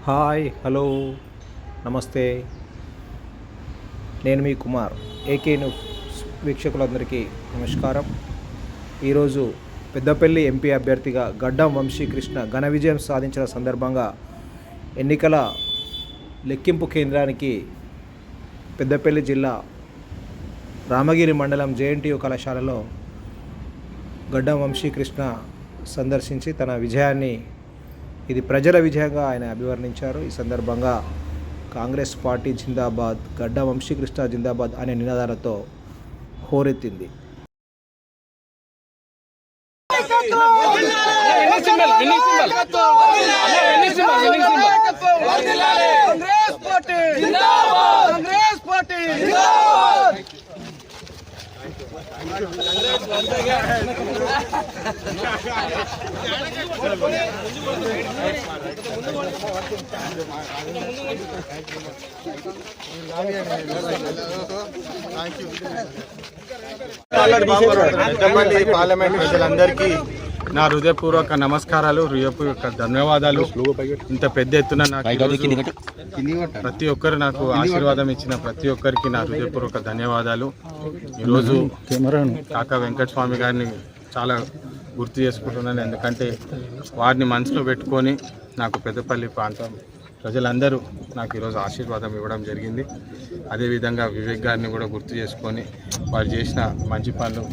Hi hello నమస్తే. నేను మీ Kumar. AK news వీక్షకులందరికీ నమస్కారం. ఈరోజు పెద్దపల్లి ఎంపీ అభ్యర్థిగా గడ్డం వంశీకృష్ణ ఘన విజయం సాధించిన సందర్భంగా ఎన్నికల లెక్కింపు కేంద్రానికి పెద్దపల్లి జిల్లా రామగిరి మండలం జేఎన్టీయు కళాశాలలో గడ్డం వంశీకృష్ణ సందర్శించి తన విజయాన్ని ఇది ప్రజల విజయంగా ఆయన అభివర్ణించారు. ఈ సందర్భంగా కాంగ్రెస్ పార్టీ జిందాబాద్, గడ్డ వంశీకృష్ణ జిందాబాద్ అనే నినాదాలతో హోరెత్తింది. పెద్దపల్లి పార్లమెంట్ ప్రజలందరికీ నా హృదయపూర్వక నమస్కారాలు, హృదయపూర్వక ధన్యవాదాలు. ఇంత పెద్ద ఎత్తున నాకు ప్రతి ఒక్కరు నాకు ఆశీర్వాదం ఇచ్చిన ప్రతి ఒక్కరికి నా హృదయపూర్వక ధన్యవాదాలు. ఈరోజు కాకా వెంకటస్వామి గారిని చాలా గుర్తు చేసుకుంటున్నాను. ఎందుకంటే వారిని మనసులో పెట్టుకొని నాకు పెద్దపల్లి ప్రాంతం ప్రజలందరూ నాకు ఈరోజు ఆశీర్వాదం ఇవ్వడం జరిగింది. అదేవిధంగా వివేక్ గారిని కూడా గుర్తు చేసుకొని వారు చేసిన మంచి పనులు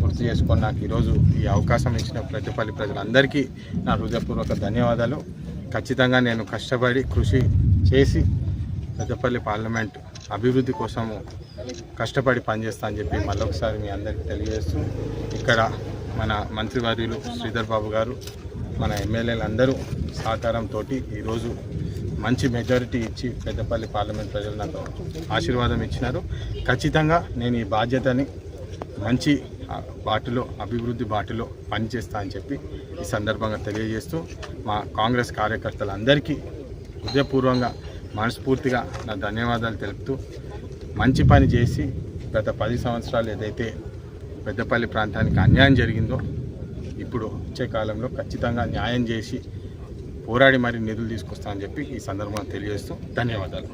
గుర్తు చేసుకొని నాకు ఈరోజు ఈ అవకాశం ఇచ్చిన పెద్దపల్లి ప్రజలందరికీ నా హృదయపూర్వక ధన్యవాదాలు. ఖచ్చితంగా నేను కష్టపడి కృషి చేసి పెద్దపల్లి పార్లమెంట్ అభివృద్ధి కోసము కష్టపడి పనిచేస్తా అని చెప్పి మళ్ళొకసారి మీ అందరికీ తెలియజేస్తూ, ఇక్కడ మన మంత్రివర్యులు శ్రీధర్ బాబు గారు, మన ఎమ్మెల్యేలు అందరూ సహకారంతో ఈరోజు మంచి మెజారిటీ ఇచ్చి పెద్దపల్లి పార్లమెంట్ ప్రజలు నాకు ఆశీర్వాదం ఇచ్చినారు. ఖచ్చితంగా నేను ఈ బాధ్యతని మంచి బాటలో, అభివృద్ధి బాటలో పనిచేస్తా అని చెప్పి ఈ సందర్భంగా తెలియజేస్తూ, మా కాంగ్రెస్ కార్యకర్తలందరికీ హృదయపూర్వంగా మనస్ఫూర్తిగా నా ధన్యవాదాలు తెలుపుతూ, మంచి పని చేసి గత 10 సంవత్సరాలు ఏదైతే పెద్దపల్లి ప్రాంతానికి అన్యాయం జరిగిందో ఇప్పుడు వచ్చే కాలంలో ఖచ్చితంగా న్యాయం చేసి పోరాడి మరి నిధులు తీసుకొస్తా అని చెప్పి ఈ సందర్భంగా తెలియజేస్తూ ధన్యవాదాలు.